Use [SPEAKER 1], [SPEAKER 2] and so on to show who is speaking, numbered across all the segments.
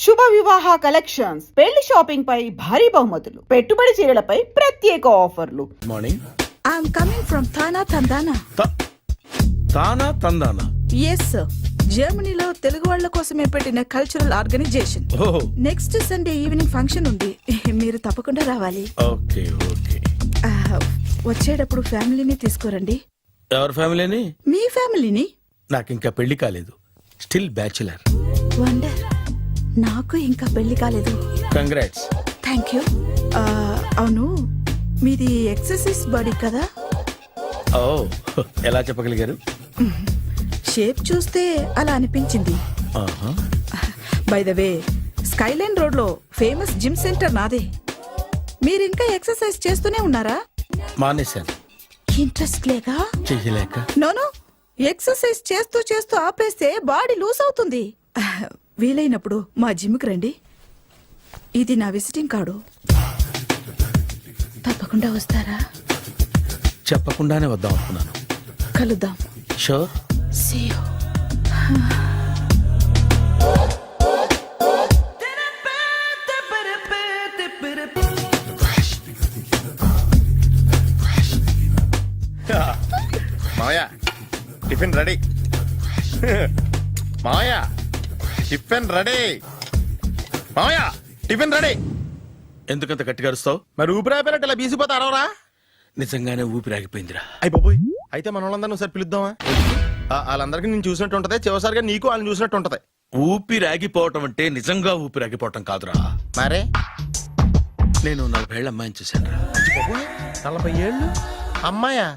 [SPEAKER 1] శుభ వివాహ కలెక్షన్స్, పెళ్లి షాపింగ్ పై భారీ బహుమతులు, పెట్టుబడి చీరలపై ప్రత్యేక ఆఫర్లు.
[SPEAKER 2] Morning.
[SPEAKER 3] I'm coming from Thana Tandana.
[SPEAKER 2] తానా తందానా?
[SPEAKER 3] Yes, sir. జర్మనీలో తెలుగు వాళ్ళ కోసమే పెట్టిన కల్చరల్ ఆర్గనైజేషన్.
[SPEAKER 2] ఓహో,
[SPEAKER 3] నెక్స్ట్ సండే ఈవినింగ్ ఫంక్షన్ ఉంది, మీరు తప్పకుండా రావాలి.
[SPEAKER 2] Okay okay.
[SPEAKER 3] వచ్చేటప్పుడు ఫ్యామిలీని తీసుకురండి.
[SPEAKER 2] ఎవరి ఫ్యామిలీని?
[SPEAKER 3] మీ ఫ్యామిలీని.
[SPEAKER 2] నాకు ఇంకా పెళ్లి కాలేదు, స్టిల్ బ్యాచులర్.
[SPEAKER 3] వండర్, నాకు ఇంకా పెళ్లి కాలేదు.
[SPEAKER 2] కంగ్రాట్స్.
[SPEAKER 3] Thank you. అవును, మీది ఎక్సర్సైజ్ బాడీ కదా?
[SPEAKER 2] ఓ, ఎలా చెప్పగలిగారు?
[SPEAKER 3] షేప్ చూస్తే అలా అనిపించింది.
[SPEAKER 2] ఆహా.
[SPEAKER 3] By the way, Skyline road లో ఫేమస్ జిమ్ సెంటర్ నాదే. మీరు ఇంకా ఎక్సర్సైజ్ చేస్తూనే ఉన్నారా?
[SPEAKER 2] మానేశాను,
[SPEAKER 3] ఇంట్రెస్ట్ లేగా?
[SPEAKER 2] చెయ్యలేక.
[SPEAKER 3] నోను, ఎక్సర్సైజ్ చేస్తూ చేస్తూ ఆపేస్తే బాడీ లూజ్ అవుతుంది. వీలైనప్పుడు మా జిమ్కి రండి. ఇది నా విజిటింగ్ కార్డు. తప్పకుండా వస్తారా?
[SPEAKER 2] చెప్పకుండానే వద్దాం అనుకున్నాను.
[SPEAKER 3] కలుద్దాం.
[SPEAKER 2] షూర్.
[SPEAKER 3] See you.
[SPEAKER 4] మావయ్య, టిఫిన్ రెడీ. మావయ్య, టిఫిన్ రెడీ. మావయ్య, టిఫిన్ రెడీ.
[SPEAKER 2] ఎందుకంత గట్టిగా అరుస్తావు?
[SPEAKER 4] మరి ఊపిరి అయిపోయినట్టు ఇలా బీసిపోతే అరవరా?
[SPEAKER 2] నిజంగానే ఊపిరాగిపోయిందిరా.
[SPEAKER 4] అయ్యి బాబోయ్, అయితే మన వాళ్ళందరినీ ఒకసారి పిలుద్దామా? వాళ్ళందరికీ నేను చూసినట్టు ఉంటది, చివరిసారిగా నీకు వాళ్ళని చూసినట్టు ఉంటది.
[SPEAKER 2] ఊపిరాగిపోవటం అంటే నిజంగా ఊపిరాగిపోవటం కాదురా.
[SPEAKER 4] మరే
[SPEAKER 2] నేను 40 ఏళ్ల అమ్మాయిని చూశాను రా.
[SPEAKER 4] 40 ఏళ్ళు అమ్మాయా?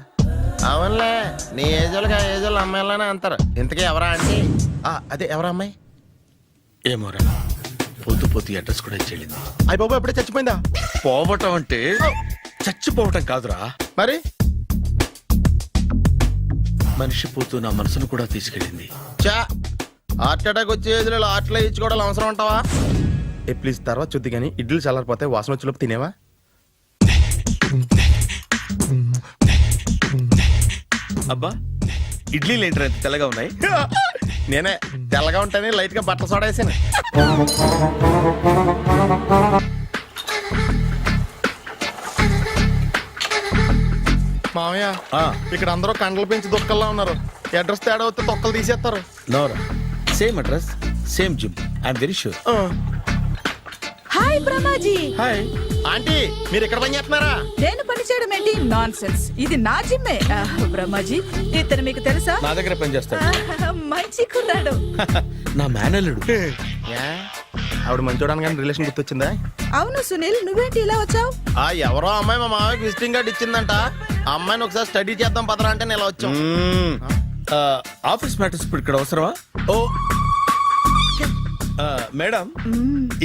[SPEAKER 4] అవునులే, నీ ఏజోళ్ళకి ఆ ఏజోళ్ళు అమ్మాయిలానే అంటారు. ఇంతకీ ఎవరా అంటే? అదే ఎవరా అమ్మాయి?
[SPEAKER 2] ఏమోరా, పొద్దు పొద్దు అడ్రస్ కూడా చెల్లింది.
[SPEAKER 4] అయ్యి బాబు, ఎప్పుడే చచ్చిపోయిందా?
[SPEAKER 2] పోవటం అంటే చచ్చిపోవటం కాదురా,
[SPEAKER 4] మరి
[SPEAKER 2] మనిషి పోతూ నా మనసును కూడా తీసుకెళ్ళింది.
[SPEAKER 4] చా, హార్ట్ అటాక్ వచ్చే ఏజ్లో హార్ట్లో ఇచ్చుకోవడం అవసరం అంటావా? ప్లీజ్ తర్వాత చూద్ది కానీ ఇడ్లీలు చల్లారిపోతే వాసన వచ్చేలోపు తినేవా?
[SPEAKER 2] అబ్బా, ఇడ్లీలు ఏంటి అంత తెల్లగా ఉన్నాయి?
[SPEAKER 4] నేనే తెల్లగా ఉంటానే లైట్ గా బట్టలు సోడా వేసాను. మామయ్య, ఇక్కడ అందరూ కండలు పెంచి దుక్కల్లా ఉన్నారు. అడ్రస్ తేడా వస్తే తొక్కలు తీసేస్తారు.
[SPEAKER 2] నోరా, same address, same gym. I'm very sure.
[SPEAKER 3] Hi Brahmaji.
[SPEAKER 2] Hi
[SPEAKER 4] aunty, మీరు ఇక్కడ పని చేస్తున్నారా?
[SPEAKER 3] నేను పని చేయడం ఏంటి? నాన్ సెన్స్, ఇది నా జిమ్మే. బ్రహ్మాజీ, ఇతను మీకు తెలుసా?
[SPEAKER 2] నా దగ్గర పని చేస్తాడు.
[SPEAKER 3] మంచి కుర్రాడు.
[SPEAKER 2] నా మేనల్లుడు.
[SPEAKER 4] ఆవిడ మంచి చూడడానికి రిలేషన్ గుర్తొచ్చిందా?
[SPEAKER 3] అవును సునీల్, నువ్వేంటి ఇలా వచ్చావు?
[SPEAKER 4] ఎవరో అమ్మాయి మా మామయ్యకి విజిటింగ్ కార్డు ఇచ్చిందంట. ఆ అమ్మాయిని ఒకసారి స్టడీ చేద్దాం పదరా అంటే నేను ఇలా వచ్చాం.
[SPEAKER 2] ఆఫీస్ మ్యాటర్స్ ఇప్పుడు ఇక్కడ అవసరమా? ఓ మేడం,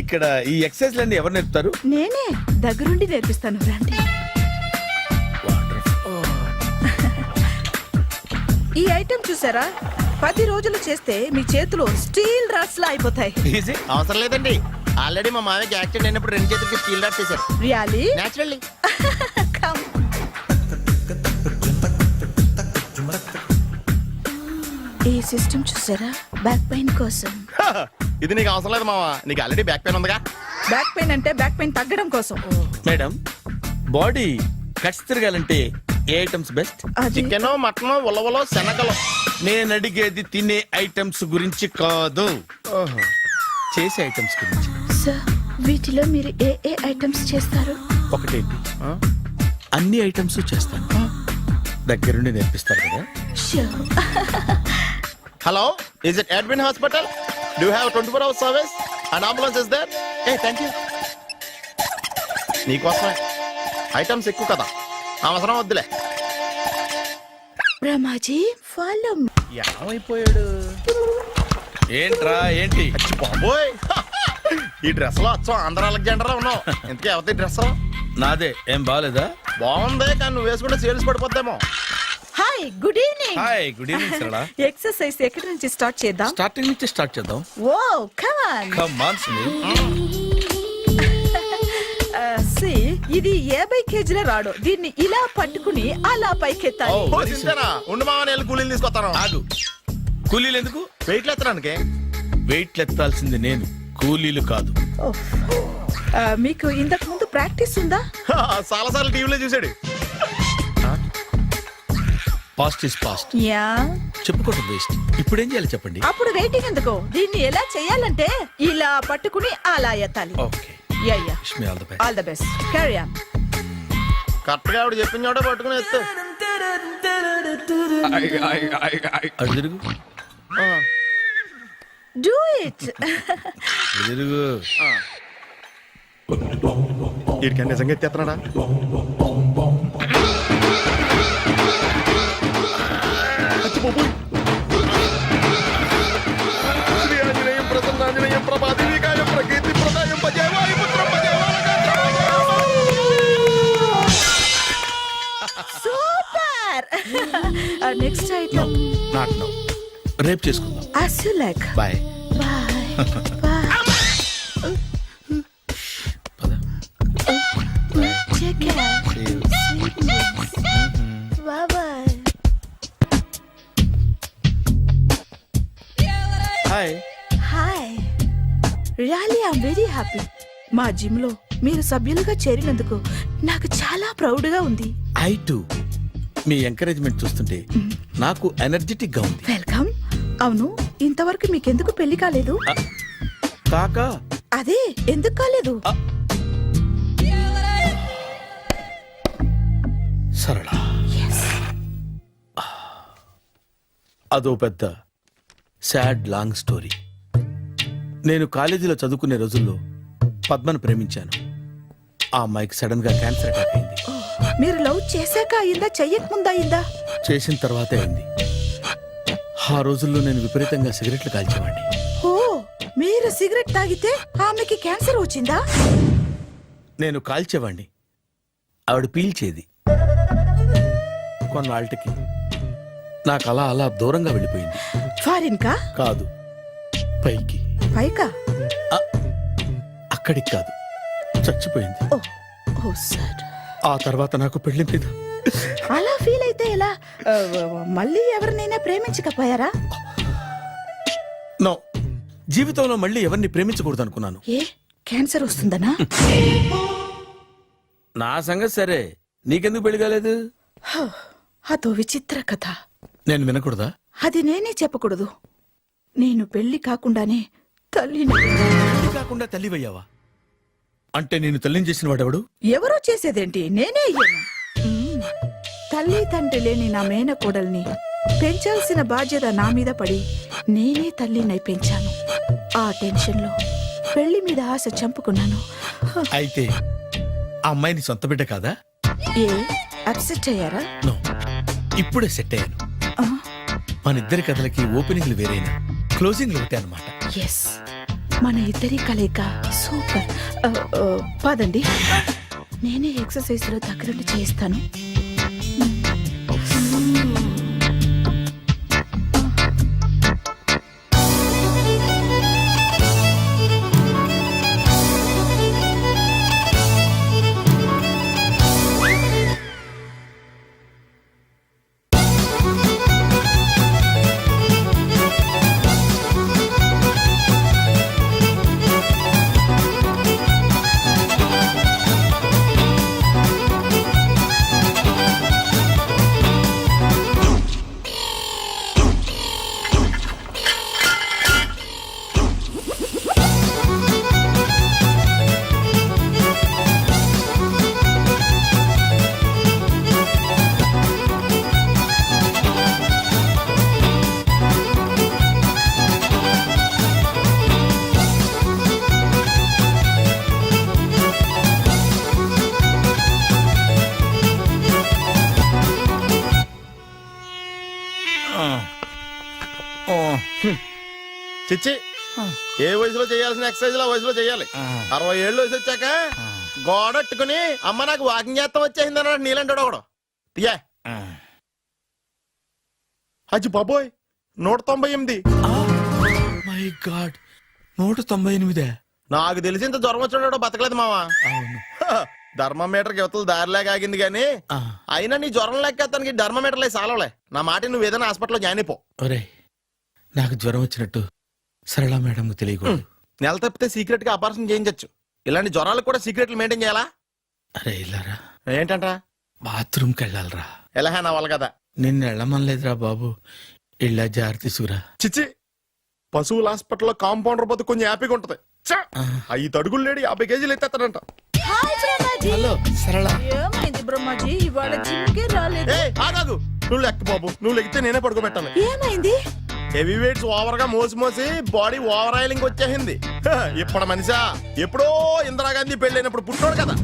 [SPEAKER 2] ఇక్కడ ఈ ఎక్సర్సైజ్ లన్నీ ఎవరు నేర్పుతారు?
[SPEAKER 3] నేనే దగ్గరుండి నేర్పిస్తాను, రండి. ఈ ఐటెం చూసారా? 10 రోజులు చేస్తే మీ చేతులు స్టీల్ రాట్స్ లా అయిపోతాయి.
[SPEAKER 2] ఈజీ.
[SPEAKER 4] అవసరం లేదండి, ఆల్రెడీ మా మామయ్యకి యాక్సిడెంట్ అయినప్పుడు 2 చేతులకి స్టీల్ డాట్ చేశారు.
[SPEAKER 3] రియల్లీ?
[SPEAKER 4] నేచురల్లీ.
[SPEAKER 3] కమ్. ఈ సిస్టమ్ చూసారా? బ్యాక్ పెయిన్ కోసం.
[SPEAKER 4] ఇది నీకు అవసరం లేదు మావా, నీకు ఆల్రెడీ బ్యాక్ పెయిన్ ఉందిగా.
[SPEAKER 3] బ్యాక్ పెయిన్ అంటే బ్యాక్ పెయిన్ తగ్గడం కోసం.
[SPEAKER 2] మేడం, బాడీ కట్స్ తిరగాలంటే ఏ ఐటమ్స్ బెస్ట్?
[SPEAKER 4] చికెన్, మటన్, ఉలవలో, శనగలు.
[SPEAKER 2] నేను అడిగేది తినే ఐటమ్స్ గురించి కాదు, చేసే ఐటమ్స్ గురించి.
[SPEAKER 3] సార్, వీటిలో మీరు ఏ ఏ ఐటమ్స్ చేస్తారు?
[SPEAKER 2] ఒకటేంటి, అన్ని ఐటమ్స్ చేస్తాను. దగ్గరుండి నేర్పిస్తారు కదా.
[SPEAKER 3] Sure.
[SPEAKER 4] Hello, is it admin hospital? Do have 24 hours service? And ambulance is there? Thank you. నీకోసమే ఐటమ్స్ ఎక్కువ కదా, అవసరం వద్దులే.
[SPEAKER 3] బ్రహ్మాజీ, ఫాలో.
[SPEAKER 4] ఏమైపోయాడు?
[SPEAKER 2] ఏంట్రా ఏంటి?
[SPEAKER 4] అచ్చి బాబోయ్, ఈ డ్రెస్ లో అచ్చం ఆంధ్ర అలెగ్జాండర్ ఉన్నావు. ఇంతకీ ఎవరి డ్రెస్?
[SPEAKER 2] నాదే. ఏం బాగాలేదా?
[SPEAKER 4] బాగుంది, కానీ నువ్వు వేసుకుంటే సేల్స్ పడిపోద్దేమో.
[SPEAKER 3] Hi, good evening.
[SPEAKER 2] Hi, good evening Sarala.
[SPEAKER 3] Exercise ఎక్కడి నుంచి స్టార్ట్ చేద్దాం?
[SPEAKER 2] స్టార్టింగ్ నుంచి స్టార్ట్ చేద్దాం.
[SPEAKER 3] Oh come on.
[SPEAKER 2] Come on Sunil.
[SPEAKER 3] ఇది 50 కేజీల రాడు. దీన్ని ఇలా పట్టుకుని అలా పైకెత్తాలి.
[SPEAKER 4] ఉండు మామ, నేను కూలీలు తీసుకొస్తాను.
[SPEAKER 2] ఆగు, కూలీలు ఎందుకు?
[SPEAKER 4] వెయిట్లు ఎత్తడానికి.
[SPEAKER 2] వెయిట్లు ఎత్తాల్సింది నేను, కూలీలు కాదు.
[SPEAKER 3] ఓఫ్. మీకు ఇంతకు ముందు ప్రాక్టీస్ ఉందా?
[SPEAKER 4] చాలాసార్లు టీవీలో చూసాడు.
[SPEAKER 2] Past is past.
[SPEAKER 3] యా.
[SPEAKER 2] చెప్పుకోవడం వేస్ట్. ఇప్పుడు ఏం చేయాలి చెప్పండి.
[SPEAKER 3] అప్పుడు వెయిటింగ్ ఎందుకు? దీన్ని ఎలా చేయాలంటే ఇలా పట్టుకుని అలా ఎత్తాలి.
[SPEAKER 2] Okay.
[SPEAKER 3] Yeah yeah.
[SPEAKER 2] Wish me all the best.
[SPEAKER 3] All the best. Carry on.
[SPEAKER 4] Correct గా ఆవిడ చెప్పిన చోట పట్టుకుని ఎత్తు.
[SPEAKER 2] అటు తిరుగు.
[SPEAKER 3] Do it.
[SPEAKER 2] అటు తిరుగు.
[SPEAKER 4] వీడికి నిజంగా ఎత్తేస్తున్నాడా? శ్రీ ఆంజనేయం ప్రసన్నాంజనేయం ప్రభాదేవికాయం ప్రకీర్తి ప్రదాయం భజే వాయుపుత్రం భజే
[SPEAKER 3] super. Next item.
[SPEAKER 2] Not now. రేపు చేసుకుందాం.
[SPEAKER 3] as you like.
[SPEAKER 2] Bye.
[SPEAKER 3] Bye. Bye.
[SPEAKER 2] పద.
[SPEAKER 3] Take care. Sweet dreams. Bye bye.
[SPEAKER 2] Hi.
[SPEAKER 3] Hi. Really I'm very happy. మా జిమ్ లో మీరు సభ్యులుగా చేరినందుకు నాకు చాలా ప్రౌడ్ గా ఉంది.
[SPEAKER 2] I to. మీ ఎంకరేజ్మెంట్ చూస్తుంటే నాకు ఎనర్జెటిక్ గా ఉంది.
[SPEAKER 3] వెల్కమ్. అవును, ఇంతవరకు మీకెందుకు పెళ్లి కాలేదు?
[SPEAKER 2] కాకా.
[SPEAKER 3] అదే ఎందుకు కాలేదు?
[SPEAKER 2] సరళ. అదో పెద్ద సాడ్ లాంగ్ స్టోరీ. నేను కాలేజీలో చదువుకునే రోజుల్లో పద్మను ప్రేమించాను. ఆ అమ్మాయికి సడన్ గా క్యాన్సర్ అటాక్ అయింది.
[SPEAKER 3] మీరు లవ్ చేశాక అయిందా, చెయ్యక ముందా అయిందా?
[SPEAKER 2] చేసిన తర్వాతే అయింది. ఆ రోజుల్లో నేను విపరీతంగా సిగరెట్లు కాల్చేవాడిని.
[SPEAKER 3] ఓ, మీరు సిగరెట్ తాగితే ఆమెకి క్యాన్సర్ వచ్చిందా?
[SPEAKER 2] నేను కాల్చేవాడిని, ఆవిడ పీల్చేది. కొన్నాళ్ళకి నాకు అలా అలా దూరంగా వెళ్ళిపోయింది.
[SPEAKER 3] ఫారిన్ కా?
[SPEAKER 2] కాదు, పైకి.
[SPEAKER 3] పైకా?
[SPEAKER 2] అక్కడికి కాదు, చచ్చిపోయింది.
[SPEAKER 3] ఓ ఓ సార్.
[SPEAKER 2] ఆ తర్వాత నాకు పెళ్లి మీద
[SPEAKER 3] అలా ఫీల్ అయితే ఎలా? మళ్ళీ ఎవరినైనా ప్రేమించకపోయారా?
[SPEAKER 2] నో, జీవితంలో మళ్ళీ ఎవరిని ప్రేమించకూడదు అనుకున్నాను.
[SPEAKER 3] ఏ, క్యాన్సర్ వస్తుందనా?
[SPEAKER 2] నా సంగతి సరే, నీకెందుకు పెళ్లి కాలేదు?
[SPEAKER 3] అదో విచిత్ర కథ.
[SPEAKER 2] నేను వినకూడదా?
[SPEAKER 3] అది నేనే చెప్పకూడదు. నేను పెళ్లి కాకుండానే తల్లిని.
[SPEAKER 2] పెళ్లి కాకుండా తల్లివయ్యావా? అంటే నేను తల్లిని చేసిన వాడెవడు?
[SPEAKER 3] ఎవరో చేసేదేంటి, నేనే అయ్యాను. తల్లి తండ్రి లేని నా మేనకోడల్ని పెంచాల్సిన బాధ్యత నా మీద పడి నేనే తల్లినై పెంచాను. ఆ టెన్షన్లో పెళ్లి మీద ఆశ చంపుకున్నాను.
[SPEAKER 2] అయితే ఆ అమ్మాయిని సొంత బిడ్డ కాదా?
[SPEAKER 3] ఏ, అప్సెట్ అయ్యారా?
[SPEAKER 2] నో, ఇప్పుడే సెట్ అయ్యాను.
[SPEAKER 3] ఆ,
[SPEAKER 2] మన ఇద్దరి కథలకి ఓపెనింగ్లు వేరైనా క్లోజింగ్లు ఒకటే అనమాట.
[SPEAKER 3] ఎస్, మన ఇద్దరి కలయిక సూపర్. పదండి, నేనే ఎక్సర్సైజ్ లో దగ్గరుండి చేయిస్తాను.
[SPEAKER 4] చిచ్చి, ఏ వయసులో చేయాల్సిన ఎక్సర్సైజ్ ఆ వయసులో చేయాలి. 60 ఏళ్ళు వయసు వచ్చాక గోడట్టుకుని అమ్మ నాకు వాకింగ్ చేస్తాం వచ్చేసింది అన్నాడు నీలంటాడు ఒకడు. తీయా అచ్చి బాబోయ్, 198.
[SPEAKER 2] My God, 198.
[SPEAKER 4] నాకు తెలిసి ఇంత జ్వరం వచ్చాడో బతకలేదు మావా.
[SPEAKER 2] అవును.
[SPEAKER 4] ధర్మమీటర్ యువతలు దారిలాగా ఆగింది గానీ అయినా నీ జ్వరం లెక్క అతనికి ధర్మమీటర్లే సాలవలే. నా మాట నువ్వు ఏదైనా హాస్పిటల్లో జాయిన్ అయిపో.
[SPEAKER 2] ఒరే, నాకు జ్వరం వచ్చినట్టు సరళ మేడం తెలియకూడదు.
[SPEAKER 4] నెల తప్పితే సీక్రెట్ గా ఆపరేషన్ చేయించచ్చు. ఇలాంటి జ్వరాలకు కూడా సీక్రెట్లు మెయింటైన్ చేయాలా?
[SPEAKER 2] అరే ఇల్లారా,
[SPEAKER 4] ఏంటంట?
[SPEAKER 2] బాత్రూమ్కి వెళ్ళాలరా.
[SPEAKER 4] ఎలా నా వాళ్ళ కదా.
[SPEAKER 2] నిన్ను వెళ్ళమనలేదురా బాబు, ఇళ్ళ జారి తీసుకురా.
[SPEAKER 4] చిచ్చి, పశువుల హాస్పిటల్లో కాంపౌండర్ పోతే కొంచెం హ్యాపీగా ఉంటది. 5 అడుగులు లేడి 50 కేజీలు ఎత్తేస్తాడంట.
[SPEAKER 3] హాయ్ బ్రహ్మాజీ.
[SPEAKER 2] హలో సరళ.
[SPEAKER 3] ఏమైంది బ్రహ్మాజీ, ఇవాళ జిమ్కే రాలేదు?
[SPEAKER 4] ఏ ఆగాగు, నువ్వు లెక్క బాబు, నువ్వు లెక్కితే నేనే పడుకోబెట్టాను.
[SPEAKER 3] ఏమైంది?
[SPEAKER 4] హెవీ వెయిట్స్ ఓవర్ గా మోసి బాడీ ఓవర్ ఆయిలింగ్ వచ్చేసింది. ఇప్పుడు మనిషా ఎప్పుడో ఇందిరాగాంధీ పెళ్ళైనప్పుడు పుట్టాడు కదా,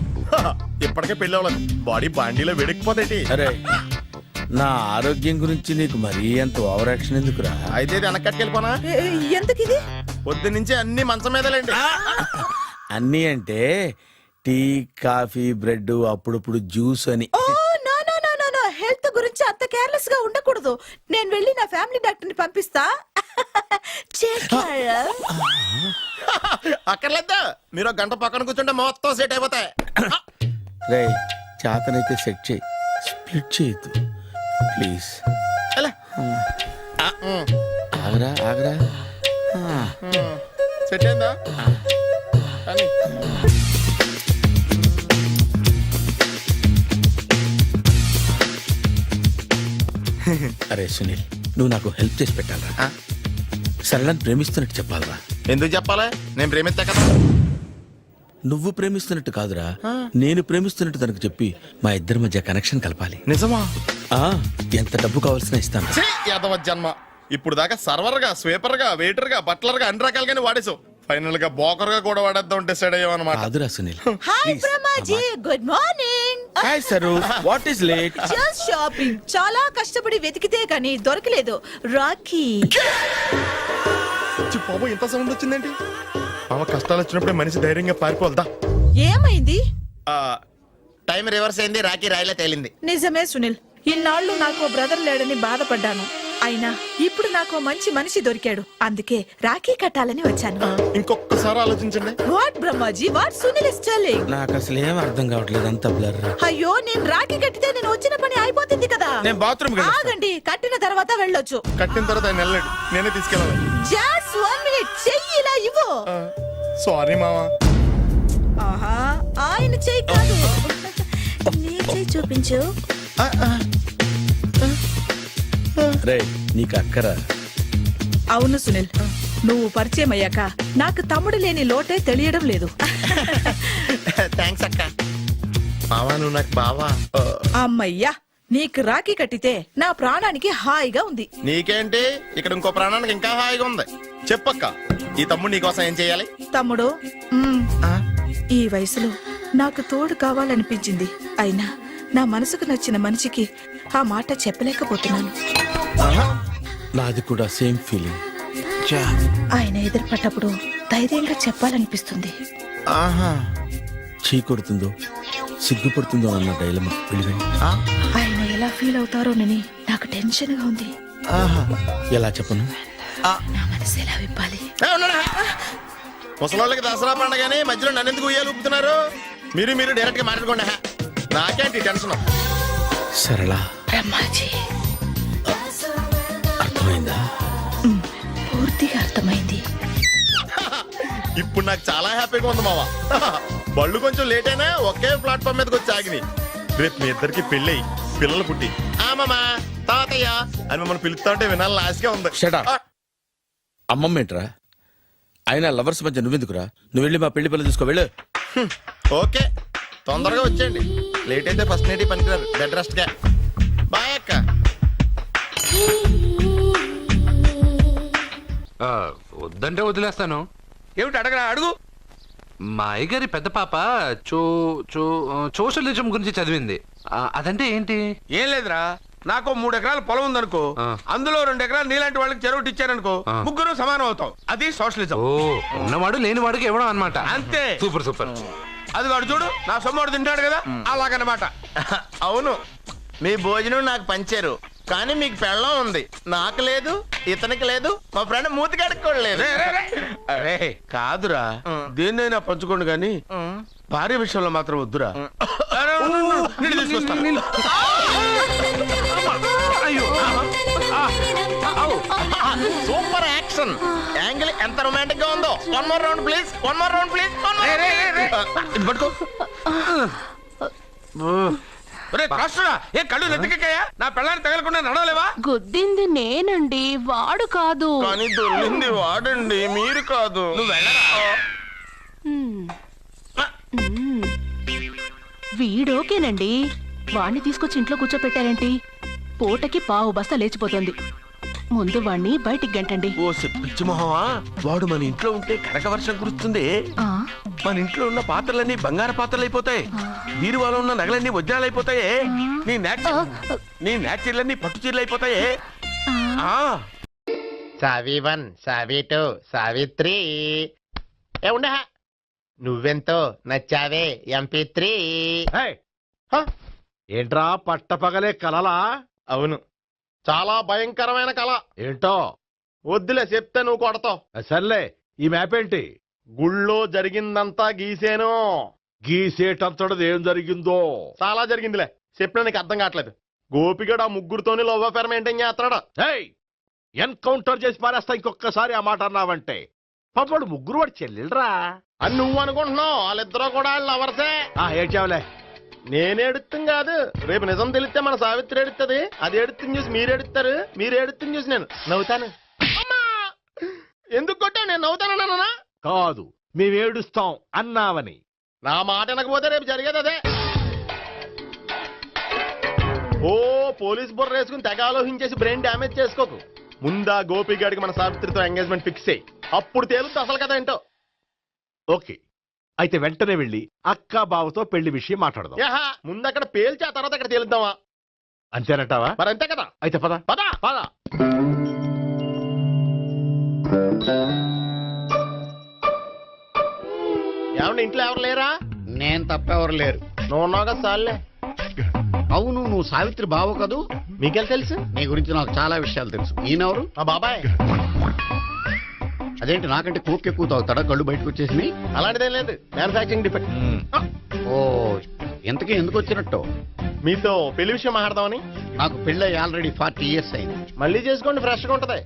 [SPEAKER 4] ఇప్పటికే పెళ్ళి అవ్వలేదు. బాడీ బాండీలో వెడికిపోతేటి.
[SPEAKER 2] అరే నా ఆరోగ్యం గురించి నీకు మరీ అంత ఓవర్ యాక్షన్ ఎందుకురా?
[SPEAKER 4] అయితే ఇది వెనక్కట్టుకెళ్ళిపోనా?
[SPEAKER 3] ఎందుకు ఇది?
[SPEAKER 4] పొద్దు నుంచి అన్ని మంచం మీదలేండి.
[SPEAKER 2] అన్నీ అంటే టీ, కాఫీ, బ్రెడ్, అప్పుడప్పుడు జ్యూస్ అని.
[SPEAKER 3] Oh no no no no no, health గురించి అంత కేర్లెస్ గా ఉండకూడదు. నేను వెళ్ళి నా ఫ్యామిలీ డాక్టర్ ని పంపిస్తా.
[SPEAKER 4] అక్కర్లేద్దా, మీరు 1 గంట పక్కన కూర్చుంటే మొత్తం సెట్ అయిపోతాయి.
[SPEAKER 2] రే చేతనైతే సెట్ చేయి, స్ప్లిట్ చేయొద్దు ప్లీజ్.
[SPEAKER 4] ఎలా?
[SPEAKER 2] ఆగరా ఆగరా.
[SPEAKER 4] సెట్ అయిందా? కానీ
[SPEAKER 2] అరే సునీల్, నువ్వు నాకు హెల్ప్ చేసి పెట్టాలరా. సరళని ప్రేమిస్తున్నట్టు చెప్పాలరా.
[SPEAKER 4] ఎందుకు చెప్పాలి? నేను ప్రేమిస్తా కదా.
[SPEAKER 2] నువ్వు ప్రేమిస్తున్నట్టు కాదురా, నేను ప్రేమిస్తున్నట్టు తనకు చెప్పి మా ఇద్దరి మధ్య కనెక్షన్ కలపాలి.
[SPEAKER 4] నిజమా?
[SPEAKER 2] ఆ ఎంత డబ్బు కావాల్సిన ఇస్తాను.
[SPEAKER 4] ఛీ, యాదవ జన్మ. ఇప్పుడు దాకా సర్వర్ గా, స్వీపర్ గా, వెయిటర్ గా, బట్లర్ గా అన్ని రకాలుగానే వాడేసావు. ఫైనల్ గా బోకర్ గా కూడా వాడేద్దాం డిసైడ్ అయ్యామన్నమాట.
[SPEAKER 2] కాదురా Sunil.
[SPEAKER 3] Hi Brahmaji, good morning.
[SPEAKER 2] Hi sir, what is late?
[SPEAKER 3] Just shopping. చాలా కష్టపడి వెతికితే కానీ దొరకలేదు. రాఖీ.
[SPEAKER 4] బాబు ఇంత సౌండ్ వచ్చిందేంటి? మామ కష్టాలు వచ్చినప్పుడే మనిషి ధైర్యంగా పారిపోల్దా.
[SPEAKER 3] ఏమైంది?
[SPEAKER 4] టైం రివర్స్ అయింది, రాఖీ రాయిలా తేలింది.
[SPEAKER 3] నిజమే సునీల్, ఇన్నాళ్ళు నాకు బ్రదర్ లేడని బాధపడ్డాను. అయినా ఇప్పుడు నాకు మంచి మనిషి దొరికాడు, అందుకే రాఖీ కట్టాలని వచ్చాను.
[SPEAKER 4] ఇంకొకసారి ఆలోచించండి.
[SPEAKER 3] What Brahmaji, what Sunil is telling?
[SPEAKER 2] నాకు అసలు ఏం అర్థం కావట్లేదు, అంత బ్లర్.
[SPEAKER 3] అయ్యో, నేను రాఖీ కట్టితే నేను వచ్చిన పని అయిపోతుంది కదా.
[SPEAKER 2] నేను బాత్రూమ్
[SPEAKER 3] ఆగండి, కట్టిన తర్వాత వెళ్ళొచ్చు.
[SPEAKER 4] కట్టిన తర్వాత ఆయన వెళ్ళండి, నేనే తీసుకెళ్ళాలి.
[SPEAKER 3] జస్ట్ 1 minute, చెయ్యి ఇలా ఇవ్వు.
[SPEAKER 4] సారీ మావా.
[SPEAKER 3] ఆహా, ఆయన చెయ్యి కాదు, నీ చెయ్యి చూపించు.
[SPEAKER 2] రే నీకు అక్కరా?
[SPEAKER 3] అవును సునీల్, నువ్వు పరిచయం అయ్యాక నాకు తమ్ముడు లేని లోటే తెలియడం లేదు.
[SPEAKER 4] థ్యాంక్స్ అక్క. మావా నువ్వు నాకు బావా.
[SPEAKER 3] అమ్మయ్యా, నీకు రాఖీ కట్టితే నా ప్రాణానికి హాయిగా ఉంది.
[SPEAKER 4] నీకేంటి, ఇక్కడ ఇంకో ప్రాణానికి ఇంకా హాయిగా ఉంది. చెప్పక్క, ఈ తమ్ముడు నీకోసం ఏం చేయాలి?
[SPEAKER 3] తమ్ముడు, ఈ వయసులో నాకు తోడు కావాలనిపించింది. అయినా నా మనసుకు నచ్చిన మనిషికి ఆ మాట చెప్పలేకపోతున్నాను.
[SPEAKER 2] నాది కూడా సేమ్ ఫీలింగ్.
[SPEAKER 3] ఆయన ఎదురుపడ్డప్పుడు ధైర్యంగా చెప్పాలనిపిస్తుంది.
[SPEAKER 2] చీ కొడుతుందో సిగ్గుపడుతుందో అన్న డైలమా.
[SPEAKER 3] ఆయన ఎలా ఫీల్ అవుతారోనని నాకు టెన్షన్ గా ఉంది.
[SPEAKER 2] ఎలా చెప్పను?
[SPEAKER 3] నా మనసు ఎలా విప్పాలి?
[SPEAKER 4] ముసలోళ్ళకి దసరా పండగని మధ్యలో నన్ను ఎందుకు ఉయ్యాలు ఊపుతున్నారు? మీరు డైరెక్ట్ గా మాట్లాడుకోండి. నాకేంటి టెన్షన్?
[SPEAKER 2] సరళ,
[SPEAKER 3] బ్రహ్మాజీ,
[SPEAKER 2] అర్థమైందా?
[SPEAKER 3] పూర్తిగా అర్థమైంది.
[SPEAKER 4] ఇప్పుడు నాకు చాలా హ్యాపీగా ఉంది మావా. బళ్ళు కొంచెం లేట్ అయినా ఒకే ప్లాట్ఫామ్ మీదకి వచ్చి ఆగినాయి. రేపు మీ ఇద్దరికి పెళ్ళి పిల్లలు పుట్టి మామా తాతయ్య అని మమ్మల్ని పిలుస్తా ఉంటే వినాలని ఆశగా ఉంది.
[SPEAKER 2] Shut up. అమ్మమ్మ ఏంట్రా? అయినా లవర్స్ మధ్య నువ్వెందుకురా? నువ్వు వెళ్ళి మా పెళ్లి పిల్లలు తీసుకో వెళ్ళు.
[SPEAKER 4] ఓకే, తొందరగా వచ్చేయండి. లేట్ అయితే ఫస్ట్ నైట్ పనికిరారు. బెడ్ రెస్ట్ గా. బాయ్ అక్క.
[SPEAKER 5] వద్దంటే వదిలేస్తాను.
[SPEAKER 2] ఏమిటి అడగరా? అడుగు.
[SPEAKER 5] మా అయ్యగారి పెద్ద పాప సోషలిజం గురించి చదివింది. అదంటే ఏంటి?
[SPEAKER 6] ఏం లేదురా, నాకు 3 ఎకరాల పొలం ఉందనుకో, అందులో 2 ఎకరాలు నీలాంటి వాళ్ళకి చెరువు ఇచ్చారనుకో, ముగ్గురు సమానం అవుతాం. అది సోషలిజం.
[SPEAKER 5] ఓ, ఉన్నవాడు లేనివాడికి ఇవ్వడం అన్నమాట.
[SPEAKER 6] అంతే.
[SPEAKER 5] Super super.
[SPEAKER 6] అది వాడు చూడు, నా సొమ్మడు తింటాడు కదా, అలాగనమాట.
[SPEAKER 4] అవును, మీ భోజనం నాకు పంచారు, కానీ మీకు పెళ్ళం ఉంది, నాకు లేదు, ఇతనికి లేదు, మా ఫ్రెండ్ మూతి కడుక్కోలేదు.
[SPEAKER 6] అరే కాదురా, దేన్నైనా పంచుకోండి గాని భార్య విషయంలో మాత్రం వద్దురా. నీళ్ళు తీసుకొస్తాను.
[SPEAKER 4] Super action. యాక్షన్ యాంగిల్ ఎంత రొమాంటిక్ గా ఉందో. One more round please, one more round please.
[SPEAKER 6] ఇది పట్టుకో. ఒరే రాష్ట్రుడా, ఏ కళ్ళు నెత్తికెక్కాయా? నా పెళ్ళాన్ని తగలకుండా నడవలేవా?
[SPEAKER 7] గుద్దింది నేనండి, వాడు కాదు.
[SPEAKER 4] కానీ దొల్లింది వాడండి, మీరు కాదు.
[SPEAKER 6] నువ్వు వెళ్ళరా?
[SPEAKER 7] వీడోకేనండి, వాణ్ణి తీసుకొచ్చి ఇంట్లో కూర్చోపెట్టారేంటి? పూటకి పావు బస్తా లేచిపోతుంది. ముందు వాణ్ణి బయటికి గంటండి.
[SPEAKER 6] ఓ పిచ్చి మొహమా, వాడు మన ఇంట్లో ఉంటే కనక వర్షం కురుస్తుంది.
[SPEAKER 7] ఆ,
[SPEAKER 6] మన ఇంట్లో ఉన్న పాత్రలన్నీ బంగారు పాత్రలు అయిపోతాయి, బీరువాలో ఉన్న నగలన్నీ వజ్రాలు అయిపోతాయి, నీ నాచీర్లన్నీ పట్టు చీరలు అయిపోతాయి. ఆ,
[SPEAKER 4] సావి 1, సావి 2, సావిత్రి. ఏ ఉండ నువ్వెంతో నచ్చావే MP3.
[SPEAKER 8] ఏంట్రా పట్టపగలే కలలా?
[SPEAKER 4] అవును, చాలా భయంకరమైన కళ.
[SPEAKER 8] ఏంటో
[SPEAKER 4] వద్దులే, చెప్తే నువ్వు కొడతావు.
[SPEAKER 8] సర్లే, ఈ మ్యాప్ ఏంటి?
[SPEAKER 4] గుళ్ళో జరిగిందంతా గీసేను.
[SPEAKER 8] గీసేటంతటది ఏం జరిగిందో?
[SPEAKER 4] చాలా జరిగిందిలే, చెప్పినా నీకు అర్థం కావట్లేదు. గోపిగడు ఆ ముగ్గురుతోని లవ్ అఫేర్ మెయింటైన్ చేస్తున్నాడు.
[SPEAKER 8] ఎన్కౌంటర్ చేసి పారేస్తా ఇంకొకసారి ఆ మాట అన్నావంటే. పాపడు ముగ్గురు వాడు చెల్లెలరా
[SPEAKER 4] అని నువ్వు అనుకుంటున్నావు, వాళ్ళిద్దరూ కూడా లవర్సే.
[SPEAKER 8] ఏడ్చావులే.
[SPEAKER 4] నేను ఎడుతుంది కాదు, రేపు నిజం తెలిస్తే మన సావిత్రి ఎడుతుంది. అది ఎడుతుంది చూసి మీరు ఎడుతారు, మీరు ఎడుతుంది చూసి నేను నవ్వుతాను. అమ్మా! ఎందుకు కొట్టా? నేను నవ్వుతానన్నా?
[SPEAKER 8] కాదు, మేమేడుస్తాం అన్నావని.
[SPEAKER 4] నా మాట వినకపోతే రేపు జరిగేది అదే. ఓ పోలీస్ బుర్ర వేసుకుని తెగ ఆలోచించేసి బ్రెయిన్ డ్యామేజ్ చేసుకోకు. ముందా గోపిగాడికి మన సావిత్రితో ఎంగేజ్మెంట్ ఫిక్స్ అయ్యి అప్పుడు తేలుతుంది అసలు కదా ఏంటో.
[SPEAKER 8] ఓకే, అయితే వెంటనే వెళ్ళి అక్క బావతో పెళ్లి విషయం మాట్లాడదాం.
[SPEAKER 4] యహా, ముందు అక్కడ పేల్చి ఆ తర్వాత అక్కడ తేలుద్దామా?
[SPEAKER 8] అంతేనంటావా?
[SPEAKER 4] మరి అంతే కదా.
[SPEAKER 8] అయితే పద
[SPEAKER 4] పద
[SPEAKER 8] పద.
[SPEAKER 4] ఏమండి, ఇంట్లో ఎవరు లేరా?
[SPEAKER 9] నేను తప్పెవరు లేరు.
[SPEAKER 4] నువ్వు ఉన్నావు కదా సార్లే.
[SPEAKER 9] అవును, నువ్వు సావిత్రి బావ కదూ?
[SPEAKER 4] మీకెళ్ళి తెలుసు?
[SPEAKER 9] నీ గురించి నాకు చాలా విషయాలు తెలుసు. ఈయనెవరు?
[SPEAKER 4] మా బాబాయ్.
[SPEAKER 9] అదేంటి, నాకంటే కోక్ ఎక్కువ తాగుతాడా? కళ్ళు బయటకు వచ్చేసి.
[SPEAKER 4] అలాంటిదేం లేదు, మ్యానుఫాక్చరింగ్ డిఫెక్ట్.
[SPEAKER 9] ఓ, ఇంతకీ ఎందుకు వచ్చినట్టు?
[SPEAKER 4] మీతో పెళ్లి విషయం మాట్లాడదామని.
[SPEAKER 9] నాకు పెళ్ళి ఆల్రెడీ 40 years అయింది.
[SPEAKER 4] మళ్ళీ చేసుకోండి, ఫ్రెష్ గా ఉంటది.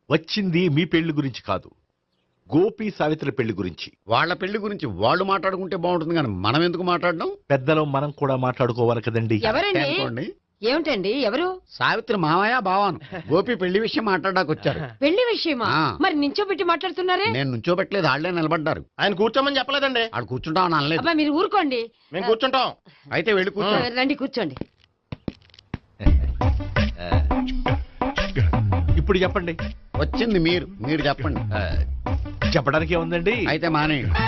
[SPEAKER 8] వచ్చింది మీ పెళ్లి గురించి కాదు, గోపి సావిత్రి పెళ్లి గురించి.
[SPEAKER 9] వాళ్ళ పెళ్లి గురించి వాళ్ళు మాట్లాడుకుంటే బాగుంటుంది, కానీ మనం ఎందుకు మాట్లాడడం?
[SPEAKER 8] పెద్దలో మనం కూడా మాట్లాడుకోవాలి కదండి.
[SPEAKER 9] అనుకోండి.
[SPEAKER 7] ఏమిటండి, ఎవరు?
[SPEAKER 9] సావిత్రి మామయ్య బావాను గోపి పెళ్లి విషయం మాట్లాడడానికి వచ్చారు.
[SPEAKER 7] పెళ్లి విషయమా?
[SPEAKER 9] ఆ.
[SPEAKER 7] మరి నించోబెట్టి మాట్లాడుతున్నారే?
[SPEAKER 9] నేను నుంచోబెట్టలేదు, ఆళ్లే నిలబడ్డారు.
[SPEAKER 4] ఆయన కూర్చోమని చెప్పలేదండి.
[SPEAKER 9] ఆడు కూర్చుంటామని అనలేదు.
[SPEAKER 7] అబ్బా, మీరు ఊరుకోండి.
[SPEAKER 4] మేము కూర్చుంటాం.
[SPEAKER 9] అయితే వెళ్ళి కూర్చోండి.
[SPEAKER 7] రండి, కూర్చోండి.
[SPEAKER 8] ఇప్పుడు చెప్పండి.
[SPEAKER 9] వచ్చింది మీరు చెప్పండి.
[SPEAKER 8] చెప్పడానికి ఏముందండి?
[SPEAKER 9] అయితే మానేయండి.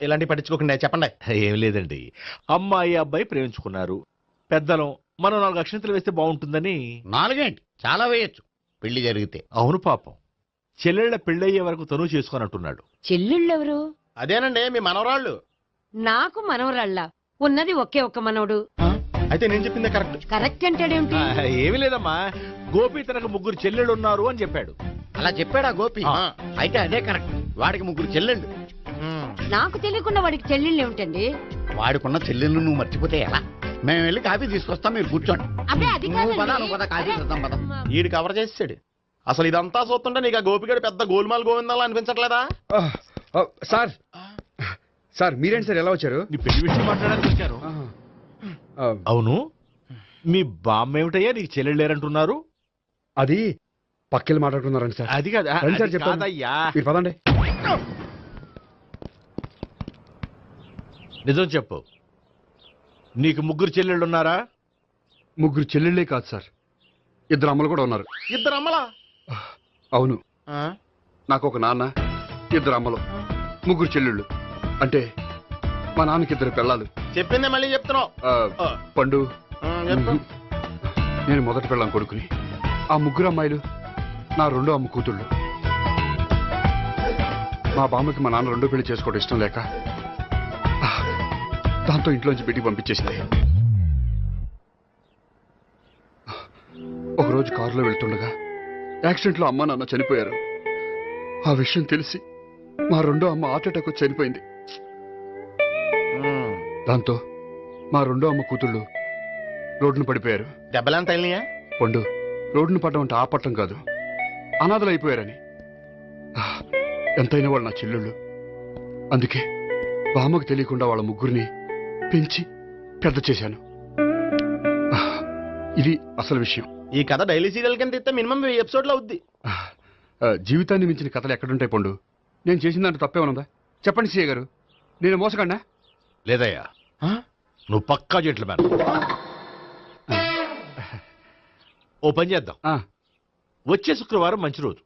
[SPEAKER 4] ఇలాంటివి పట్టించుకోకుండా చెప్పండి.
[SPEAKER 8] ఏం లేదండి, అమ్మాయి అబ్బాయి ప్రేమించుకున్నారు. పెద్దలం మనం 4 అక్షంతలు వేస్తే బాగుంటుందని.
[SPEAKER 9] 4 ఏంటి, చాలా వేయొచ్చు పెళ్లి జరిగితే.
[SPEAKER 8] అవును, పాపం చెల్లెళ్ళ పెళ్ళయ్యే వరకు తను చేసుకొని అంటున్నాడు.
[SPEAKER 7] చెల్లెళ్ళెవరు?
[SPEAKER 4] అదేనండి, మీ మనవరాళ్ళు.
[SPEAKER 7] నాకు మనవరాళ్ళ ఉన్నది ఒకే ఒక్క మనవడు.
[SPEAKER 4] అయితే నేను చెప్పిందే కరెక్ట్.
[SPEAKER 7] కరెక్ట్ అంటాడేమిటి?
[SPEAKER 8] ఏమీ లేదమ్మా, గోపి తనకు 3 చెల్లెళ్ళు ఉన్నారు అని చెప్పాడు.
[SPEAKER 9] అలా చెప్పాడా గోపి? అయితే అదే కరెక్ట్. వాడికి 3 చెల్లెళ్ళు.
[SPEAKER 7] నాకు తెలియకుండా వాడికి చెల్లెళ్ళు ఏమిటండి?
[SPEAKER 9] వాడికున్న చెల్లెళ్ళు నువ్వు మర్చిపోతే ఎలా? మేము వెళ్ళి కాఫీ తీసుకొస్తాం, మీరు కూర్చోండి.
[SPEAKER 7] అబ్బే, అది
[SPEAKER 9] నువ్వు పద,
[SPEAKER 7] కాదండి.
[SPEAKER 9] నువ్వు పద, కాఫీ చేద్దాం పద.
[SPEAKER 4] ఈడు కవర్ చేసాడు. అసలు ఇదంతా చూస్తుంటే నీకు ఆ గోపిగడు పెద్ద గోల్మాల్ గోవిందాలు అనిపించట్లేదా?
[SPEAKER 10] సార్ సార్ మీరేంటి సార్ ఎలా వచ్చారు?
[SPEAKER 8] నీ పెళ్లి విషయం మాట్లాడడానికి వచ్చాను. అవును, మీ బామ్మ ఏమిటయ్యా నీకు చెల్లెళ్ళు లేరంటున్నారు?
[SPEAKER 10] అది పక్కెళ్ళి మాట్లాడుకున్నారండి సార్.
[SPEAKER 8] అది కాదు,
[SPEAKER 10] రండి సార్,
[SPEAKER 8] అది
[SPEAKER 10] చెప్తాను.
[SPEAKER 8] కాదయ్యా.
[SPEAKER 10] మీరు పదండి.
[SPEAKER 8] నిజం చెప్పు, నీకు 3 చెల్లెళ్ళు ఉన్నారా?
[SPEAKER 10] 3 చెల్లెళ్ళే కాదు సార్, 2 అమ్మలు కూడా ఉన్నారు.
[SPEAKER 4] 2 అమ్మలా?
[SPEAKER 10] అవును, నాకు ఒక నాన్న, 2 అమ్మలు, 3 చెల్లెళ్ళు. అంటే మా నాన్నకి 2 పిల్లలు.
[SPEAKER 4] చెప్పిందే మళ్ళీ చెప్తున్నావు.
[SPEAKER 10] పండు,
[SPEAKER 4] చెప్పు.
[SPEAKER 10] నేను మొదటి పిల్లం కొడుకుని. ఆ 3 అమ్మాయిలు నా 2వ అమ్మ కూతుళ్ళు. మా బామ్మకి మా నాన్న 2వ పెళ్లి చేసుకోవడం ఇష్టం లేక దాంతో ఇంట్లోంచి పెట్టి పంపించేసింది. ఒకరోజు కారులో వెళ్తుండగా యాక్సిడెంట్లో అమ్మ నాన్న చనిపోయారు. ఆ విషయం తెలిసి మా 2వ అమ్మ హార్ట్ అటాక్ వచ్చి చనిపోయింది. దాంతో మా 2వ అమ్మ కూతుళ్ళు రోడ్డును పడిపోయారు.
[SPEAKER 4] దెబ్బలంత అయినాయా?
[SPEAKER 10] పండు, రోడ్డును పడడం అంటే ఆపట్టం కాదు, అనాథలు అయిపోయారని. ఎంతైనా వాళ్ళు నా చెల్లెళ్ళు. అందుకే బామ్మకు తెలియకుండా వాళ్ళ ముగ్గురిని పెంచి పెద్ద చేశాను. ఇది అసలు విషయం.
[SPEAKER 4] ఈ కథ డైలీ సీరియల్ కింద ఇస్తే మినిమం ఎపిసోడ్లో అవుద్ది.
[SPEAKER 10] జీవితాన్ని మించిన కథలు ఎక్కడుంటాయి పండు? నేను చేసిన దాంట్లో తప్పేమనుందా? చెప్పండి సీఏ గారు, నేను మోసగండా?
[SPEAKER 8] లేదయ్యా, నువ్వు పక్కా జెంట్లమ్యాన్. ఓ పని చేద్దాం, వచ్చే శుక్రవారం మంచి రోజు,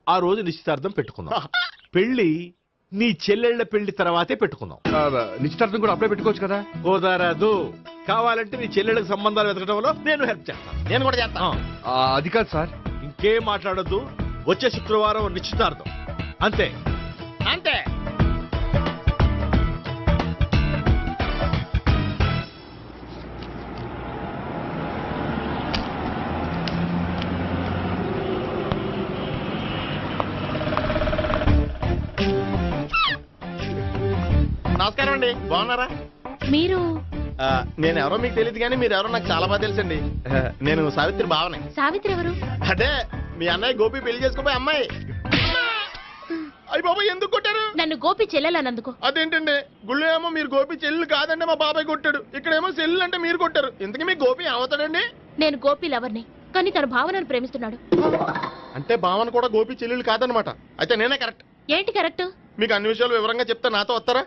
[SPEAKER 8] ఆ రోజు నిశ్చితార్థం పెట్టుకుందాం. పెళ్లి నీ చెల్లెళ్ల పెళ్లి తర్వాతే పెట్టుకుందాం.
[SPEAKER 10] నిశ్చితార్థం కూడా అప్పుడే పెట్టుకోవచ్చు కదా?
[SPEAKER 8] కుదరదు. కావాలంటే నీ చెల్లెళ్ళకి సంబంధాలు వెతకడంలో నేను హెల్ప్ చేస్తాను.
[SPEAKER 4] నేను కూడా చేస్తాను.
[SPEAKER 10] అది కాదు సార్.
[SPEAKER 8] ఇంకేం మాట్లాడొద్దు. వచ్చే శుక్రవారం నిశ్చితార్థం, అంతే.
[SPEAKER 4] అంతే. నమస్కారం అండి, బాగున్నారా?
[SPEAKER 7] మీరు
[SPEAKER 4] నేను ఎవరో మీకు తెలియదు కానీ మీరు ఎవరో నాకు చాలా బాగా తెలుసండి. నేను సావిత్రి భావనే.
[SPEAKER 7] సావిత్రి ఎవరు?
[SPEAKER 4] అదే మీ అన్నయ్య గోపి పెళ్లి చేసుకోపోయి అమ్మాయి. అయ్యి బాబాయ్, ఎందుకు కొట్టారు?
[SPEAKER 7] నన్ను గోపి చెల్లెలన్నందుకు.
[SPEAKER 4] అదేంటండి, గుళ్ళు ఏమో మీరు గోపి చెల్లు కాదండి మా బాబాయ్ కొట్టాడు, ఇక్కడేమో చెల్లు అంటే మీరు కొట్టారు. ఇంతకీ మీ గోపి ఏమవుతాడండి?
[SPEAKER 7] నేను గోపి లవర్ని, కానీ తన భావనను ప్రేమిస్తున్నాడు.
[SPEAKER 4] అంటే భావన కూడా గోపి చెల్లెలు కాదనమాట. అయితే నేనే కరెక్ట్.
[SPEAKER 7] ఏంటి కరెక్ట్?
[SPEAKER 4] మీకు అన్ని విషయాలు వివరంగా చెప్తే నాతో వస్తారా?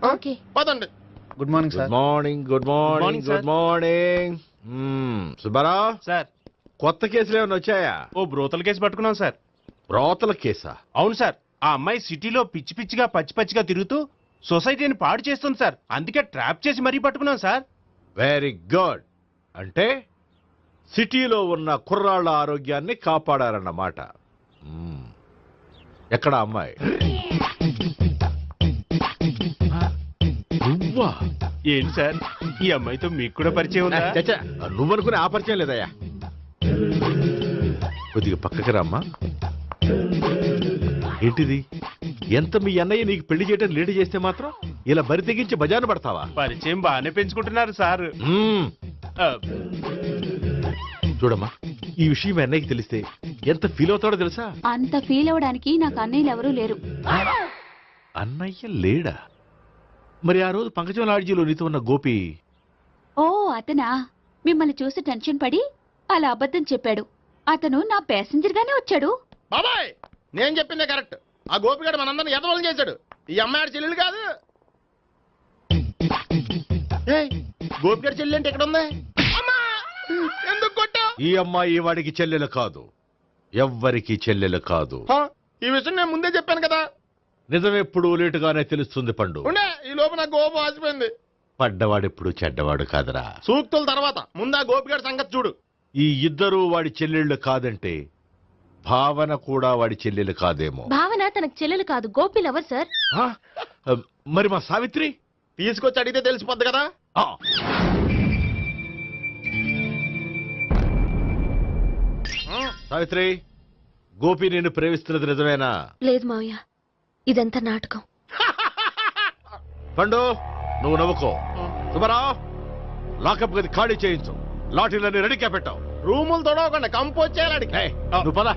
[SPEAKER 7] ఓకే,
[SPEAKER 4] పదండి.
[SPEAKER 6] Good morning
[SPEAKER 8] good morning. Good morning. Good morning. Subbarao
[SPEAKER 6] sir.
[SPEAKER 8] కొత్త కేసులు ఏమైనా వచ్చాయా?
[SPEAKER 6] ఓ బ్రోతల కేసు పట్టుకున్నాం సార్.
[SPEAKER 8] బ్రోతల కేసా?
[SPEAKER 6] అవును సార్. ఆ అమ్మాయి సిటీలో పిచ్చి పిచ్చిగా పచ్చి పచ్చిగా తిరుగుతూ సొసైటీని పాడు చేస్తుంది సార్. అందుకే ట్రాప్ చేసి మరీ పట్టుకున్నాం సార్.
[SPEAKER 8] Very good. అంటే సిటీలో ఉన్న కుర్రాళ్ళ ఆరోగ్యాన్ని కాపాడారన్నమాట. ఎక్కడ అమ్మాయి? నువ్వా?
[SPEAKER 6] ఏంటి సార్, ఈ అమ్మాయితో మీకు కూడా పరిచయం ఉందా?
[SPEAKER 8] చచ్చా, నువ్వనుకునే ఆ పరిచయం లేదయ్యా. కొద్దిగా పక్కకి రామ్మా. ఏంటిది? ఎంత మీ అన్నయ్య నీకు పెళ్లి చేయడం లేట్ చేస్తే మాత్రం ఇలా బరి తెగించి బజారు పడతావా?
[SPEAKER 6] పరిచయం బాగానే పెంచుకుంటున్నారు సార్.
[SPEAKER 8] చూడమ్మా, ఈ విషయం మీ అన్నయ్యకి తెలిస్తే ఎంత ఫీల్ అవుతాడో తెలుసా?
[SPEAKER 7] అంత ఫీల్ అవడానికి నాకు అన్నయ్యలు ఎవరూ లేరు.
[SPEAKER 8] అన్నయ్య లేడా? మరి ఆ రోజు పంకజం లాడ్జీలో నీతో ఉన్న గోపి?
[SPEAKER 7] ఓ అతనా? మిమ్మల్ని చూసి టెన్షన్ పడి అలా అబద్ధం చెప్పాడు. అతను నా ప్యాసింజర్ గానే వచ్చాడు.
[SPEAKER 4] బాబాయ్, నేను చెప్పిందే కరెక్ట్. ఆ గోపిగాడు మనందరిని ఎదవలం చేశాడు. ఈ అమ్మాయి చెల్లెలు కాదు. గోపిగాడి చెల్లి అంటే ఎక్కడ ఉంది? ఎందుకు కొట్టా?
[SPEAKER 8] ఈ అమ్మాయి వాడికి చెల్లెలు కాదు, ఎవ్వరికి చెల్లెలు కాదు.
[SPEAKER 4] ఈ విషయం నేను ముందే చెప్పాను కదా.
[SPEAKER 8] నిజమెప్పుడు లేటుగానే తెలుస్తుంది పండు.
[SPEAKER 4] ఉండే, ఈ లోపు నాకు గోపం ఆసిపోయింది.
[SPEAKER 8] పడ్డవాడెప్పుడు చెడ్డవాడు కాదురా.
[SPEAKER 4] సూక్తుల తర్వాత ముందు ఆ గోపిగాడి సంగతి చూడు.
[SPEAKER 8] ఈ ఇద్దరూ వాడి చెల్లెళ్ళు కాదంటే భావన కూడా వాడి చెల్లెలు కాదేమో.
[SPEAKER 7] భావన తనకు చెల్లెలు కాదు, గోపి లవర్ సార్.
[SPEAKER 8] ఆ? మరి మా సావిత్రి?
[SPEAKER 4] తీసుకొచ్చి అడిగితే తెలిసిపోద్ది కదా.
[SPEAKER 8] ఆ. సావిత్రి, గోపి నేను ప్రేమిస్తున్నది నిజమేనా?
[SPEAKER 7] లేదు మావయ్య, ఇదంతా నాటకం.
[SPEAKER 8] పండు, నువ్వు నవ్వుకో. సుబ్బారావు, లాకప్ గది ఖాళీ చేయించు. లాఠీలన్నీ రెడీగా పెట్టావు.
[SPEAKER 4] రూములు తొడవకుండా కంపోజ్ చేయాలి అడిగి.
[SPEAKER 8] నువ్వు పద.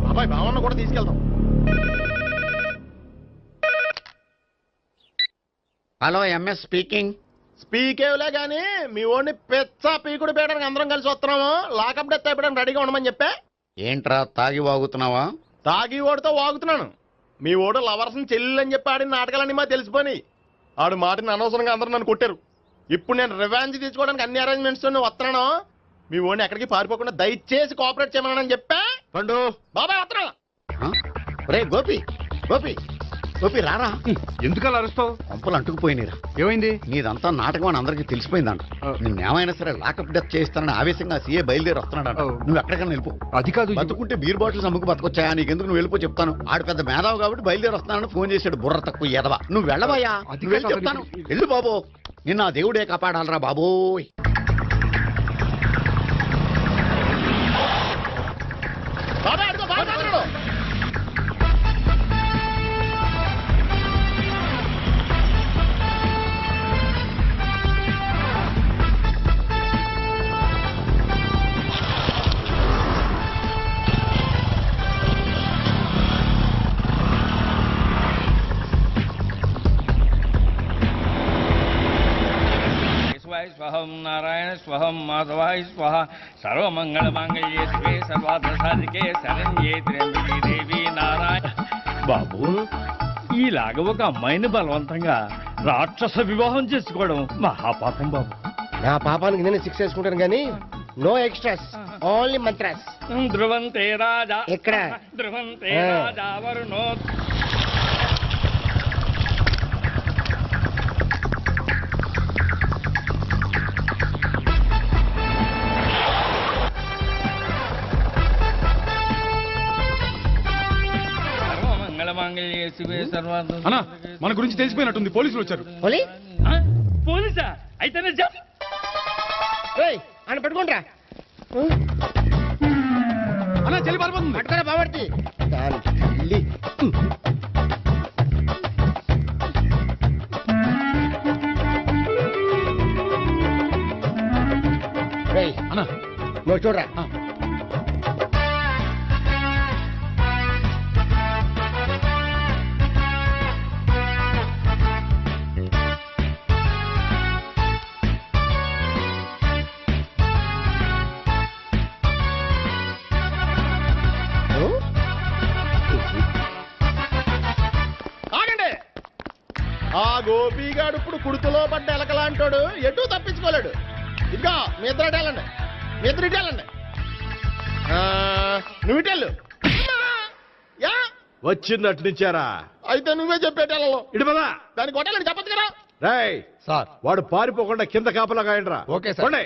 [SPEAKER 4] అబ్బాయి భావన కూడా తీసుకెళ్తాం.
[SPEAKER 9] Hello, MS speaking.
[SPEAKER 4] స్పీకేవ్లే గానీ మీ ఓడిని పెచ్చ పీకుడు పేయడానికి అందరం కలిసి వస్తున్నాము. లాకప్ డెత్ అయిపోయడానికి రెడీగా ఉండమని చెప్పా.
[SPEAKER 9] ఏంట్రా తాగి వాగుతున్నావా?
[SPEAKER 4] తాగి ఓడితో వాగుతున్నాను. మీ ఓడు లవర్స్ చెల్లెలు అని చెప్పి ఆడిన నాటకాలన్నీ మా తెలిసిపోయి ఆడు మాటని అనవసరంగా అందరూ నన్ను కొట్టారు. ఇప్పుడు నేను రివెంజ్ తీసుకోవడానికి అన్ని అరేంజ్మెంట్స్ వస్తున్నాను. మీ ఓడిని ఎక్కడికి పారిపోకుండా దయచేసి కోఆపరేట్ చేయమని చెప్పా.
[SPEAKER 8] పండు,
[SPEAKER 4] బాబాయ్ వస్తున్నా.
[SPEAKER 9] రే గోపి, గోపి, గోపి రారా.
[SPEAKER 10] ఎందుకలా అరుస్తావు?
[SPEAKER 9] పంపులు అంటుకుపోయినరా.
[SPEAKER 10] ఏమైంది?
[SPEAKER 9] నీదంతా నాటకం అని అందరికీ తెలిసిపోయిందంట. నిన్నేమైనా సరే లాకప్ డెత్ చేస్తానని ఆవేశంగా సీఏ బయలుదేరి వస్తున్నాడంట. నువ్వు ఎక్కడికైనా వెళ్ళిపో.
[SPEAKER 10] అది కాదు.
[SPEAKER 9] బతుకుంటే బీర్ బాటిల్స్ అమ్ముకు బతకొచ్చాయా? నీకెందుకు? నువ్వు వెళ్ళిపో చెప్తాను. ఆడు పెద్ద మేధావు కాబట్టి బయలుదేరి వస్తున్నానని ఫోన్ చేశాడు. బుర్ర తక్కువ ఎదవా. నువ్వు వెళ్ళవయ్యా. నువ్వు వెళ్ళి చెప్తాను. వెళ్ళు బాబో, నిన్న ఆ దేవుడే కాపాడాలరా బాబోయ్.
[SPEAKER 4] బాబాయ్ అడుగు, బాబాయ్ అడుగు.
[SPEAKER 11] ఓం నారాయణ స్వహం మాధవాయ స్వహ సర్వమంగళమాంగళ్యే శివే సర్వార్థ సాధికే శరణ్యే త్ర్యంబకే దేవి నారాయణ. బాబు, ఈలాగ ఒక అమ్మాయిని బలవంతంగా రాక్షస వివాహం చేసుకోవడం మహాపాపం బాబు.
[SPEAKER 6] నా పాపానికి నేను శిక్ష చేసుకుంటాను కానీ నో ఎక్స్ట్రాస్, ఓన్లీ మంత్రాస్.
[SPEAKER 11] ధ్రువంతే రాజా
[SPEAKER 6] ఎక్కడ?
[SPEAKER 11] ధ్రువంతే రాజా వరుణో. సర్వమంగళమాంగళ్యే శివే సర్వార్థ.
[SPEAKER 10] మన గురించి తెలిసిపోయినట్టుంది, పోలీసులు వచ్చారు.
[SPEAKER 11] పోలీసా? అయితేనే చెప్.
[SPEAKER 6] ఆయన పట్టుకుంటా
[SPEAKER 10] అన్నా, చెల్లి పారిపోతుంది.
[SPEAKER 6] పట్టుకోరా బాబర్తి. దాని తల్లి.
[SPEAKER 10] అన్నా,
[SPEAKER 6] నువ్వు చూడరా.
[SPEAKER 4] ఆగండి. ఆ గోపిగాడు ఇప్పుడు కుడుకులో పడ్డ ఎలకలాంటాడు, ఎటు తప్పించుకోలేడు. ఇంకా మీ ఇద్దరు ఇటెళ్ళండి, మీ ఇద్దరు ఇటెళ్ళండి. నువ్వు ఇటెళ్ళు. యా
[SPEAKER 8] వచ్చిందటు నుంచారా?
[SPEAKER 4] అయితే నువ్వే చెప్పేటెళ్ళలో
[SPEAKER 8] ఇటు పద.
[SPEAKER 4] దానికి కొట్టాలని చెప్పదు కదా.
[SPEAKER 8] రేయ్
[SPEAKER 10] సార్.
[SPEAKER 8] వాడు పారిపోకుండా కింద కాపలా కాయండిరా.
[SPEAKER 10] Okay sir.
[SPEAKER 8] పోండి.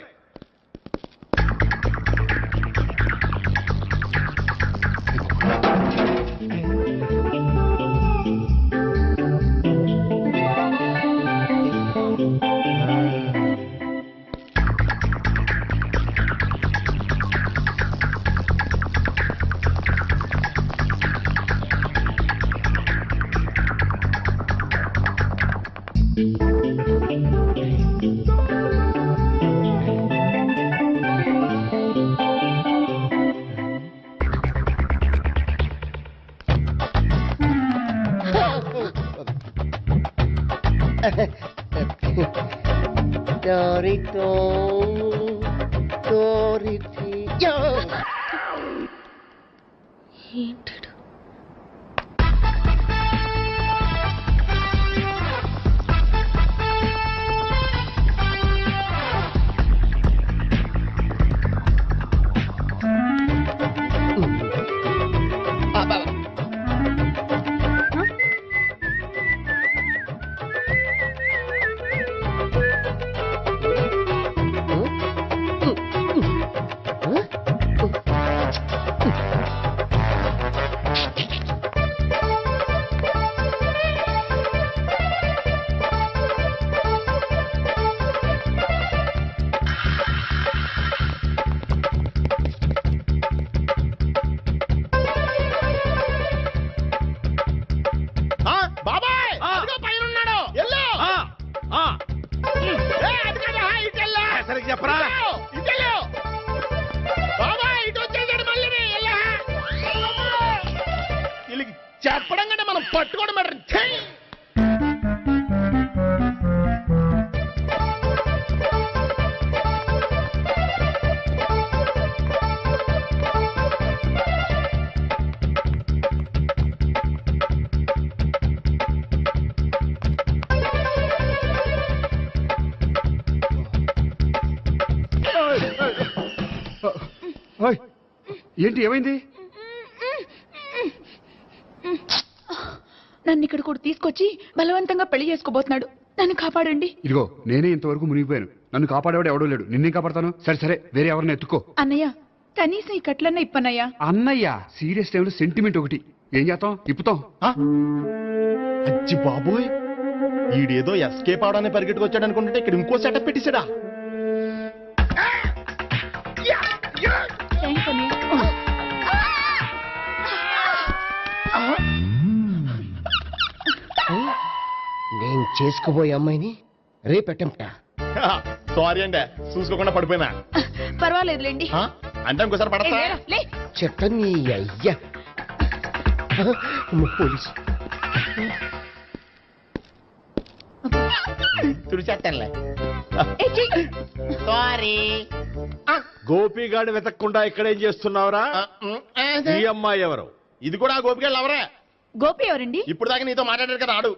[SPEAKER 4] బాబాయ్ అదిగో పైన ఉన్నాడు. ఎల్లో
[SPEAKER 8] సరిగ్గా చెప్పరా?
[SPEAKER 4] ఇటెళ్ళు బాబాయ్. ఇటు వచ్చేసాడు మళ్ళీ. వీళ్ళకి చెప్పడం కంటే మనం పట్టుకోవడం బెటర్.
[SPEAKER 10] ఏంటి, ఏమైంది?
[SPEAKER 3] నన్ను ఇక్కడ కూడా తీసుకొచ్చి బలవంతంగా పెళ్లి చేసుకోబోతున్నాడు. నన్ను కాపాడండి.
[SPEAKER 10] ఇదిగో, నేనే ఇంతవరకు మునిగిపోయాను. నన్ను కాపాడేవాడు ఎవడో లేడు. నిన్నే కాపాడతాను. సరే సరే, వేరే ఎవరిని ఎత్తుకో.
[SPEAKER 3] అన్నయ్య, కనీసం ఈ కట్లన్నా ఇప్పనయ్యా.
[SPEAKER 10] అన్నయ్య, సీరియస్ టైంలో సెంటిమెంట్ ఒకటి. ఏం చేస్తాం? ఇప్పుతాం.
[SPEAKER 4] అచ్చి బాబోయ్, ఈడేదో ఎస్కేప్ అవడానికి పరిగెట్టుకొచ్చాడు అనుకుంటే ఇక్కడ ఇంకో సెటప్ పెట్టేశాడా.
[SPEAKER 3] థ్యాంక్స్ అన్నయ్య.
[SPEAKER 6] నేను చేసుకోబోయే అమ్మాయిని రేపెట్టంట.
[SPEAKER 4] సారీ అండి, చూసుకోకుండా పడిపోయినా.
[SPEAKER 3] పర్వాలేదులేండి.
[SPEAKER 4] అంటే ఇంకోసారి పడతా.
[SPEAKER 6] చెత్త నీ అయ్యా. పోలీసు
[SPEAKER 4] తుడిచేస్తానులే. సారీ
[SPEAKER 8] గోపిగాడి వెతకకుండా ఇక్కడేం చేస్తున్నావురా? ఈ అమ్మాయి ఎవరు?
[SPEAKER 4] ఇది కూడా ఆ గోపికెళ్ళి ఎవరే?
[SPEAKER 7] గోపి ఎవరండి?
[SPEAKER 4] ఇప్పుడు దాకా నీతో మాట్లాడారు కదా ఆడు.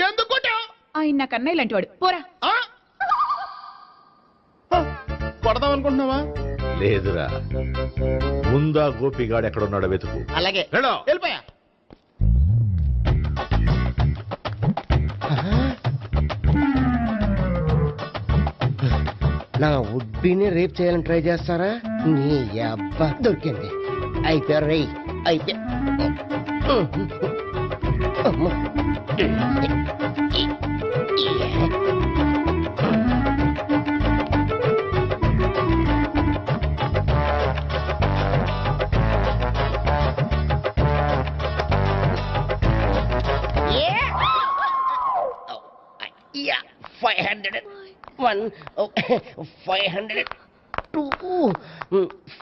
[SPEAKER 4] ఎందుకు కొట్టావ్?
[SPEAKER 7] ఆయన నాకు అన్నయ్య లాంటి వాడు. పోరా.
[SPEAKER 4] కొడదాం అనుకుంటున్నావా?
[SPEAKER 8] లేదురా, ముందా గోపిగాడు ఎక్కడున్నాడో వెతుకు.
[SPEAKER 4] అలాగే
[SPEAKER 8] వెళ్ళు.
[SPEAKER 4] వెళ్ళిపోయా.
[SPEAKER 12] నా ఉడ్బీని రేప్ చేయాలని ట్రై చేస్తారా? నీ అబ్బా దొరికింది. అయిపోయారు రై అయిపోయా. Yeah, 501, 502,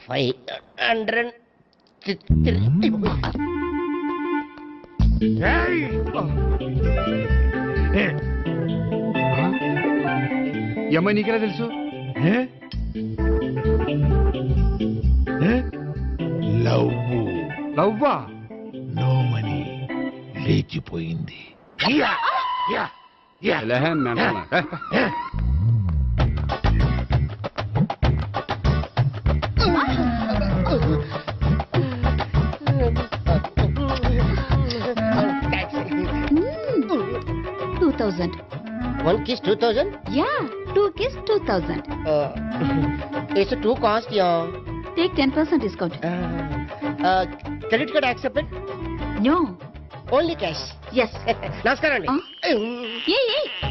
[SPEAKER 12] 503.
[SPEAKER 10] ఈ అమ్మాయి నీకెలా తెలుసు? లవ్వా?
[SPEAKER 8] నో మనీ లేచిపోయింది.
[SPEAKER 12] One kiss 2000?
[SPEAKER 7] Yeah, 2 kiss 2000.
[SPEAKER 12] It's too cost, yeah.
[SPEAKER 7] Take 10% discount.
[SPEAKER 12] Credit card accepted?
[SPEAKER 7] No.
[SPEAKER 12] Only cash.
[SPEAKER 7] Yes.
[SPEAKER 12] నమస్కారం అండి.
[SPEAKER 7] Hey, hey.